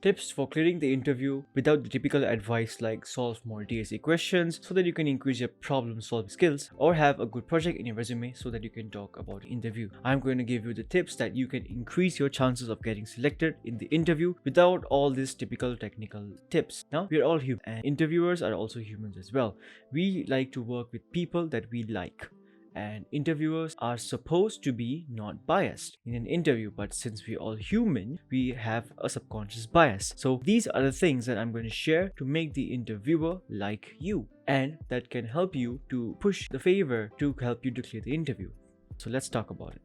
Tips for clearing the interview without the typical advice like solve more DSA questions so that you can increase your problem solving skills, or have a good project in your resume so that you can talk about the interview. I'm going to give you the tips that you can increase your chances of getting selected in the interview without all these typical technical tips. Now, we are all human and interviewers are also humans as well. We like to work with people that we like. And interviewers are supposed to be not biased in an interview, but since we're all human, we have a subconscious bias. So these are the things that I'm going to share to make the interviewer like you, and that can help you to push the favor to help you to clear the interview. So let's talk about it.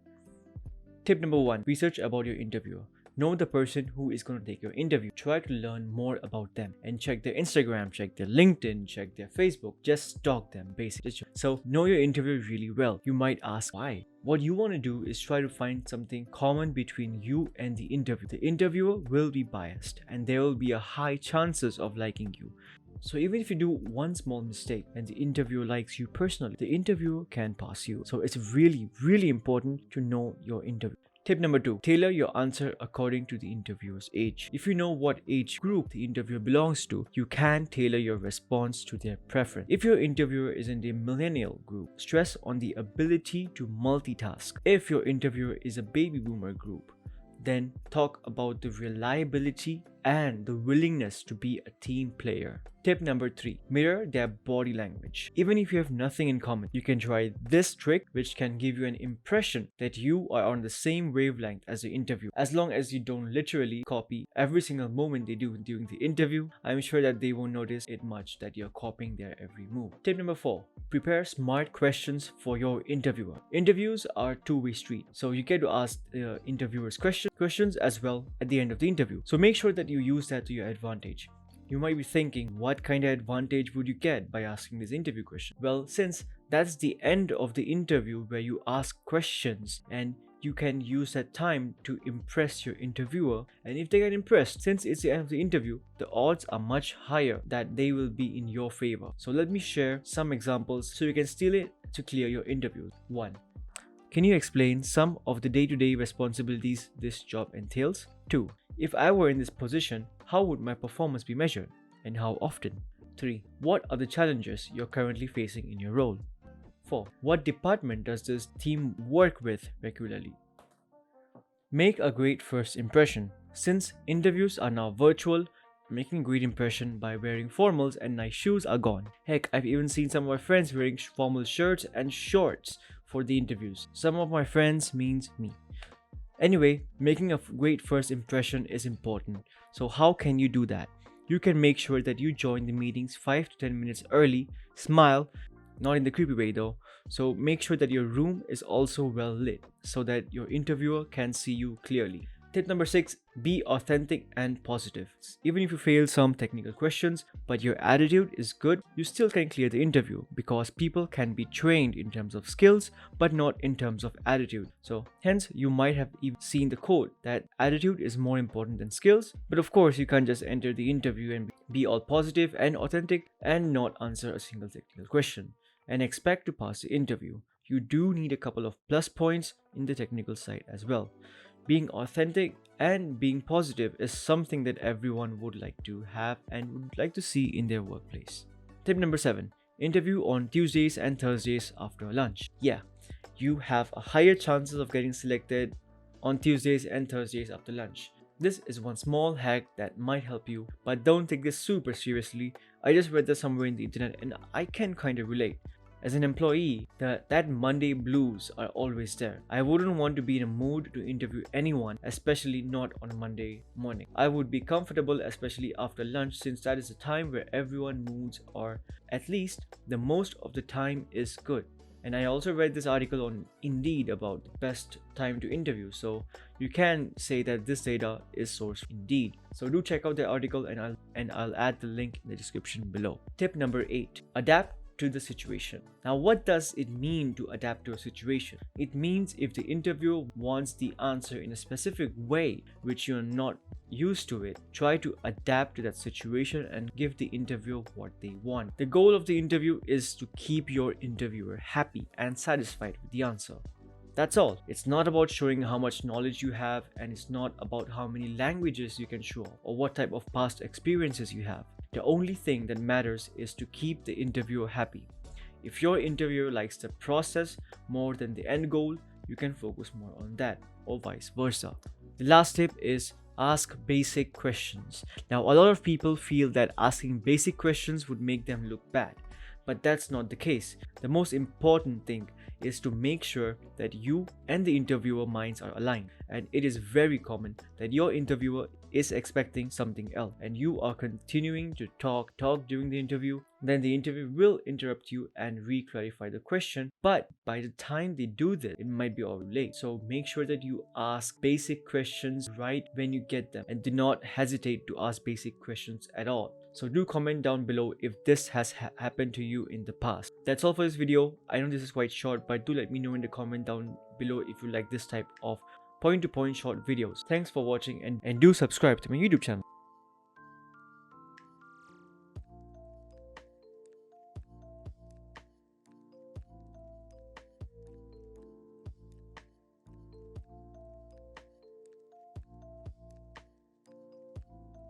Tip number 1: research about your interviewer. Know the person who is going to take your interview. Try to learn more about them and check their Instagram, check their LinkedIn, check their Facebook. Just stalk them basically. So know your interviewer really well. You might ask why. What you want to do is try to find something common between you and the interviewer. The interviewer will be biased and there will be a high chances of liking you. So even if you do one small mistake and the interviewer likes you personally, the interviewer can pass you. So it's really important to know your interviewer. Tip number 2: tailor your answer according to the interviewer's age. If you know what age group the interviewer belongs to, you can tailor your response to their preference. If your interviewer is in the millennial group, stress on the ability to multitask. If your interviewer is a baby boomer group, then talk about the reliability and the willingness to be a team player. Tip number 3: mirror their body language. Even if you have nothing in common, you can try this trick, which can give you an impression that you are on the same wavelength as the interview. As long as you don't literally copy every single moment they do during the interview, I'm sure that they won't notice it much that you're copying their every move. Tip number 4: prepare smart questions for your interviewer. Interviews are a two-way street, so you get to ask the interviewers questions as well at the end of the interview. So make sure that you use that to your advantage. You might be thinking, what kind of advantage would you get by asking this interview question? Well, since that's the end of the interview where you ask questions, and you can use that time to impress your interviewer, and if they get impressed, since it's the end of the interview, the odds are much higher that they will be in your favor. So let me share some examples so you can steal it to clear your interview. 1. Can you explain some of the day-to-day responsibilities this job entails? 2. If I were in this position, how would my performance be measured and how often? 3. What are the challenges you're currently facing in your role? 4. What department does this team work with regularly? Make a great first impression. Since interviews are now virtual, making a great impression by wearing formals and nice shoes are gone. Heck, I've even seen some of my friends wearing formal shirts and shorts for the interviews. Some of my friends means me. Anyway, making a great first impression is important. So how can you do that? You can make sure that you join the meetings 5 to 10 minutes early, smile, not in the creepy way though. So make sure that your room is also well lit so that your interviewer can see you clearly. Tip number 6: be authentic and positive. Even if you fail some technical questions, but your attitude is good, you still can clear the interview, because people can be trained in terms of skills, but not in terms of attitude. So hence, you might have even seen the quote that attitude is more important than skills. But of course, you can't just enter the interview and be all positive and authentic and not answer a single technical question and expect to pass the interview. You do need a couple of plus points in the technical side as well. Being authentic and being positive is something that everyone would like to have and would like to see in their workplace. Tip number 7: interview on Tuesdays and Thursdays after lunch. Yeah, you have a higher chances of getting selected on Tuesdays and Thursdays after lunch. This is one small hack that might help you, but don't take this super seriously. I just read this somewhere in the internet and I can kind of relate. As an employee, that Monday blues are always there. I wouldn't want to be in a mood to interview anyone, especially not on a Monday morning. I would be comfortable, especially after lunch, since that is a time where everyone's moods, or at least the most of the time, is good. And I also read this article on Indeed about the best time to interview, so you can say that this data is sourced from Indeed. So do check out the article, and I'll add the link in the description below. Tip number 8: adapt to the situation. Now, what does it mean to adapt to a situation? It means if the interviewer wants the answer in a specific way which you're not used to it, try to adapt to that situation and give the interviewer what they want. The goal of the interview is to keep your interviewer happy and satisfied with the answer. That's all. It's not about showing how much knowledge you have, and it's not about how many languages you can show off or what type of past experiences you have. The only thing that matters is to keep the interviewer happy. If your interviewer likes the process more than the end goal, you can focus more on that, or vice versa. The last tip is ask basic questions. Now, a lot of people feel that asking basic questions would make them look bad, but that's not the case. The most important thing is to make sure that you and the interviewer minds are aligned, and it is very common that your interviewer is expecting something else and you are continuing to talk during the interview. Then the interviewer will interrupt you and re-clarify the question, but by the time they do this, it might be already late. So make sure that you ask basic questions right when you get them, and do not hesitate to ask basic questions at all. So do comment down below if this has happened to you in the past. That's all for this video. I know this is quite short, but do let me know in the comment down below if you like this type of point-to-point short videos. Thanks for watching, and do subscribe to my YouTube channel.